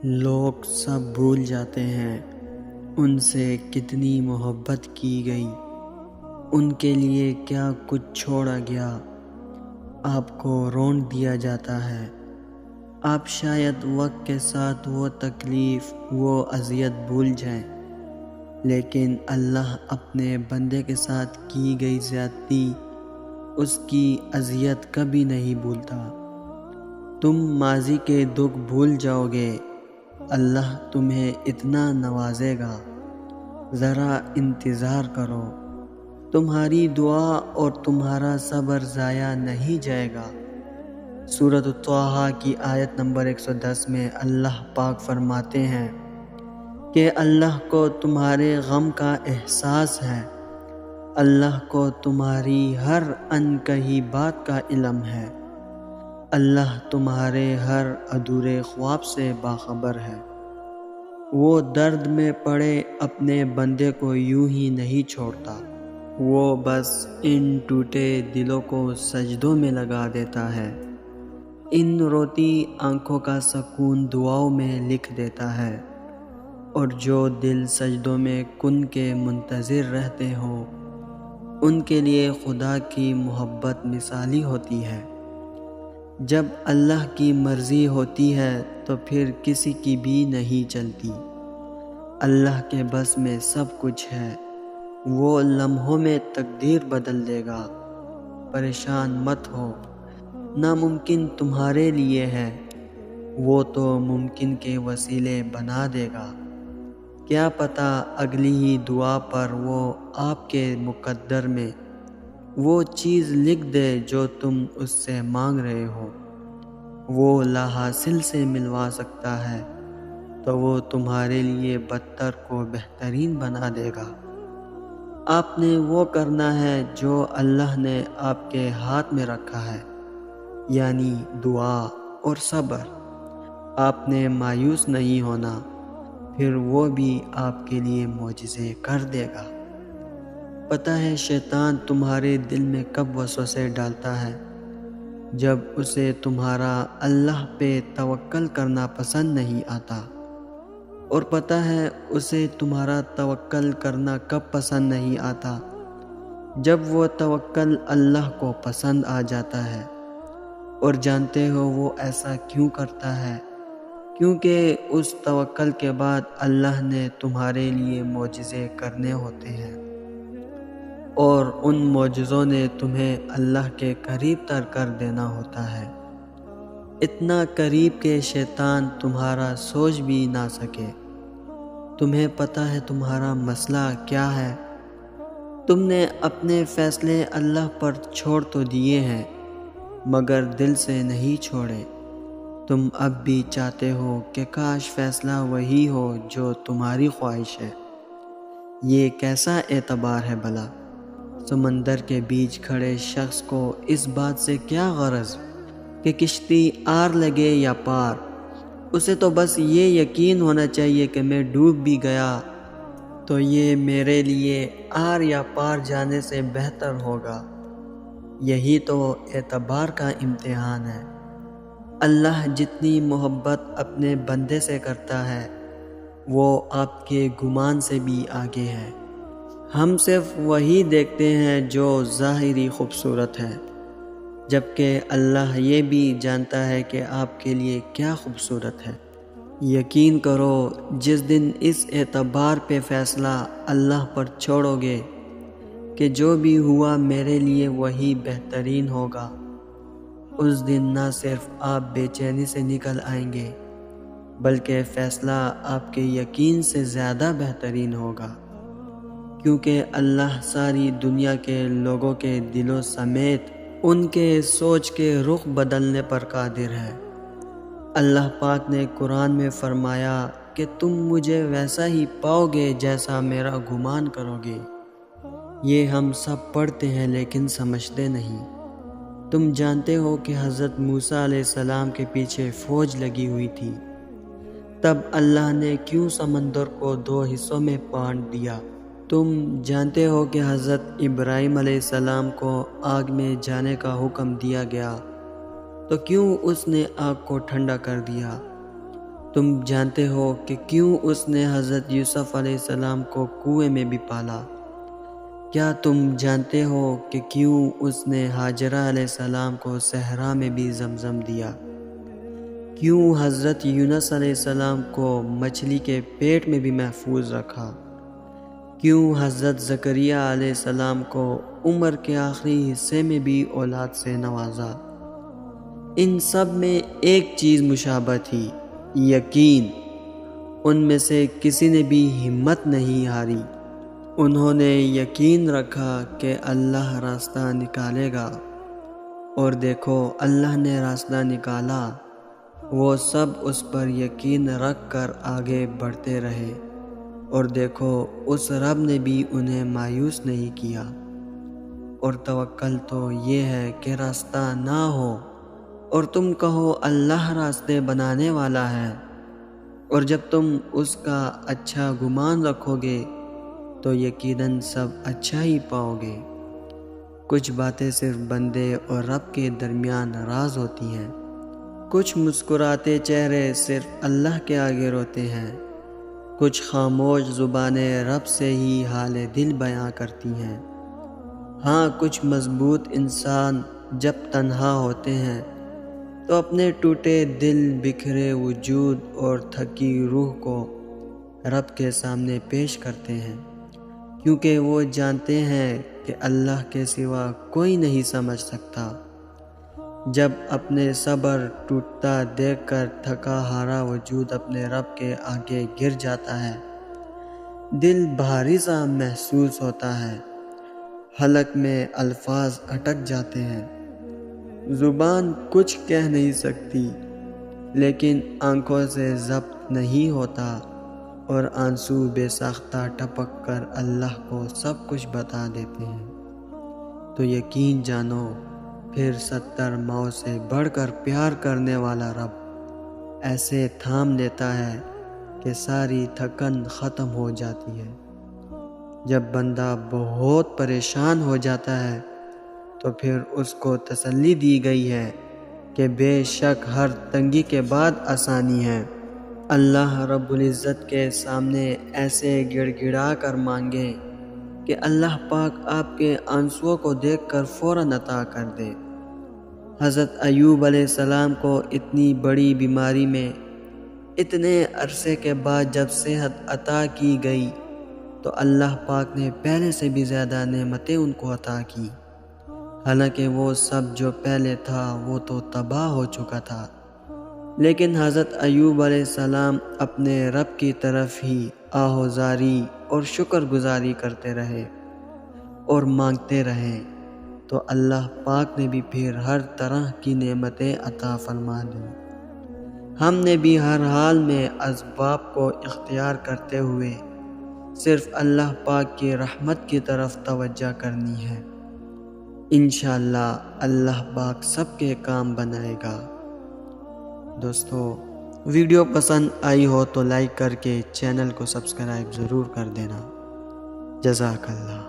لوگ سب بھول جاتے ہیں ان سے کتنی محبت کی گئی، ان کے لیے کیا کچھ چھوڑا گیا۔ آپ کو رونق دیا جاتا ہے، آپ شاید وقت کے ساتھ وہ تکلیف، وہ اذیت بھول جائیں، لیکن اللہ اپنے بندے کے ساتھ کی گئی زیادتی، اس کی اذیت کبھی نہیں بھولتا۔ تم ماضی کے دکھ بھول جاؤ گے، اللہ تمہیں اتنا نوازے گا، ذرا انتظار کرو۔ تمہاری دعا اور تمہارا صبر ضائع نہیں جائے گا۔ سورۃ طٰہٰ کی آیت نمبر 110 میں اللہ پاک فرماتے ہیں کہ اللہ کو تمہارے غم کا احساس ہے، اللہ کو تمہاری ہر انکہی بات کا علم ہے، اللہ تمہارے ہر ادھورے خواب سے باخبر ہے۔ وہ درد میں پڑے اپنے بندے کو یوں ہی نہیں چھوڑتا، وہ بس ان ٹوٹے دلوں کو سجدوں میں لگا دیتا ہے، ان روتی آنکھوں کا سکون دعاؤں میں لکھ دیتا ہے، اور جو دل سجدوں میں کن کے منتظر رہتے ہوں ان کے لیے خدا کی محبت مثالی ہوتی ہے۔ جب اللہ کی مرضی ہوتی ہے تو پھر کسی کی بھی نہیں چلتی۔ اللہ کے بس میں سب کچھ ہے، وہ لمحوں میں تقدیر بدل دے گا۔ پریشان مت ہو، ناممکن تمہارے لیے ہے، وہ تو ممکن کے وسیلے بنا دے گا۔ کیا پتہ اگلی ہی دعا پر وہ آپ کے مقدر میں وہ چیز لکھ دے جو تم اس سے مانگ رہے ہو۔ وہ لا حاصل سے ملوا سکتا ہے تو وہ تمہارے لیے بدتر کو بہترین بنا دے گا۔ آپ نے وہ کرنا ہے جو اللہ نے آپ کے ہاتھ میں رکھا ہے، یعنی دعا اور صبر۔ آپ نے مایوس نہیں ہونا، پھر وہ بھی آپ کے لیے معجزے کر دے گا۔ پتہ ہے شیطان تمہارے دل میں کب وسوسے ڈالتا ہے؟ جب اسے تمہارا اللہ پہ توکل کرنا پسند نہیں آتا۔ اور پتہ ہے اسے تمہارا توکل کرنا کب پسند نہیں آتا؟ جب وہ توکل اللہ کو پسند آ جاتا ہے۔ اور جانتے ہو وہ ایسا کیوں کرتا ہے؟ کیونکہ اس توکل کے بعد اللہ نے تمہارے لیے معجزے کرنے ہوتے ہیں، اور ان معجزوں نے تمہیں اللہ کے قریب تر کر دینا ہوتا ہے، اتنا قریب کہ شیطان تمہارا سوچ بھی نہ سکے۔ تمہیں پتہ ہے تمہارا مسئلہ کیا ہے؟ تم نے اپنے فیصلے اللہ پر چھوڑ تو دیے ہیں، مگر دل سے نہیں چھوڑے۔ تم اب بھی چاہتے ہو کہ کاش فیصلہ وہی ہو جو تمہاری خواہش ہے۔ یہ کیسا اعتبار ہے بھلا؟ سمندر کے بیچ کھڑے شخص کو اس بات سے کیا غرض کہ کشتی آر لگے یا پار؟ اسے تو بس یہ یقین ہونا چاہیے کہ میں ڈوب بھی گیا تو یہ میرے لیے آر یا پار جانے سے بہتر ہوگا۔ یہی تو اعتبار کا امتحان ہے۔ اللہ جتنی محبت اپنے بندے سے کرتا ہے وہ آپ کے گمان سے بھی آگے ہے۔ ہم صرف وہی دیکھتے ہیں جو ظاہری خوبصورت ہے، جبکہ اللہ یہ بھی جانتا ہے کہ آپ کے لیے کیا خوبصورت ہے۔ یقین کرو جس دن اس اعتبار پہ فیصلہ اللہ پر چھوڑو گے کہ جو بھی ہوا میرے لیے وہی بہترین ہوگا، اس دن نہ صرف آپ بے چینی سے نکل آئیں گے بلکہ فیصلہ آپ کے یقین سے زیادہ بہترین ہوگا، کیونکہ اللہ ساری دنیا کے لوگوں کے دلوں سمیت ان کے سوچ کے رخ بدلنے پر قادر ہے۔ اللہ پاک نے قرآن میں فرمایا کہ تم مجھے ویسا ہی پاؤ گے جیسا میرا گمان کرو گے۔ یہ ہم سب پڑھتے ہیں لیکن سمجھتے نہیں۔ تم جانتے ہو کہ حضرت موسیٰ علیہ السلام کے پیچھے فوج لگی ہوئی تھی، تب اللہ نے کیوں سمندر کو 2 حصوں میں بانٹ دیا؟ تم جانتے ہو کہ حضرت ابراہیم علیہ السلام کو آگ میں جانے کا حکم دیا گیا تو کیوں اس نے آگ کو ٹھنڈا کر دیا؟ تم جانتے ہو کہ کیوں اس نے حضرت یوسف علیہ السلام کو کنویں میں بھی پالا؟ کیا تم جانتے ہو کہ کیوں اس نے ہاجرہ علیہ السلام کو صحرا میں بھی زمزم دیا؟ کیوں حضرت یونس علیہ السلام کو مچھلی کے پیٹ میں بھی محفوظ رکھا؟ کیوں حضرت زکریا علیہ السلام کو عمر کے آخری حصے میں بھی اولاد سے نوازا؟ ان سب میں ایک چیز مشابہ تھی، یقین۔ ان میں سے کسی نے بھی ہمت نہیں ہاری۔ انہوں نے یقین رکھا کہ اللہ راستہ نکالے گا، اور دیکھو اللہ نے راستہ نکالا۔ وہ سب اس پر یقین رکھ کر آگے بڑھتے رہے، اور دیکھو اس رب نے بھی انہیں مایوس نہیں کیا۔ اور توکل تو یہ ہے کہ راستہ نہ ہو اور تم کہو اللہ راستے بنانے والا ہے، اور جب تم اس کا اچھا گمان رکھو گے تو یقیناً سب اچھا ہی پاؤ گے۔ کچھ باتیں صرف بندے اور رب کے درمیان راز ہوتی ہیں۔ کچھ مسکراتے چہرے صرف اللہ کے آگے روتے ہیں۔ کچھ خاموش زبانیں رب سے ہی حال دل بیاں کرتی ہیں۔ ہاں، کچھ مضبوط انسان جب تنہا ہوتے ہیں تو اپنے ٹوٹے دل، بکھرے وجود اور تھکی روح کو رب کے سامنے پیش کرتے ہیں، کیونکہ وہ جانتے ہیں کہ اللہ کے سوا کوئی نہیں سمجھ سکتا۔ جب اپنے صبر ٹوٹتا دیکھ کر تھکا ہارا وجود اپنے رب کے آگے گر جاتا ہے، دل بھاری سا محسوس ہوتا ہے، حلق میں الفاظ اٹک جاتے ہیں، زبان کچھ کہہ نہیں سکتی، لیکن آنکھوں سے ضبط نہیں ہوتا، اور آنسو بے ساختہ ٹپک کر اللہ کو سب کچھ بتا دیتے ہیں۔ تو یقین جانو، پھر 70 ماؤں سے بڑھ کر پیار کرنے والا رب ایسے تھام لیتا ہے کہ ساری تھکن ختم ہو جاتی ہے۔ جب بندہ بہت پریشان ہو جاتا ہے تو پھر اس کو تسلی دی گئی ہے کہ بے شک ہر تنگی کے بعد آسانی ہے۔ اللہ رب العزت کے سامنے ایسے گڑ گڑا کر مانگے کہ اللہ پاک آپ کے آنسوؤں کو دیکھ کر فوراً عطا کر دے۔ حضرت ایوب علیہ السلام کو اتنی بڑی بیماری میں اتنے عرصے کے بعد جب صحت عطا کی گئی تو اللہ پاک نے پہلے سے بھی زیادہ نعمتیں ان کو عطا کی، حالانکہ وہ سب جو پہلے تھا وہ تو تباہ ہو چکا تھا، لیکن حضرت ایوب علیہ السلام اپنے رب کی طرف ہی آہوزاری اور شکر گزاری کرتے رہے اور مانگتے رہے، تو اللہ پاک نے بھی پھر ہر طرح کی نعمتیں عطا فرما دیں۔ ہم نے بھی ہر حال میں اسباب کو اختیار کرتے ہوئے صرف اللہ پاک کی رحمت کی طرف توجہ کرنی ہے۔ انشاءاللہ اللہ پاک سب کے کام بنائے گا۔ دوستو، ویڈیو پسند آئی ہو تو لائک کر کے چینل کو سبسکرائب ضرور کر دینا۔ جزاک اللہ۔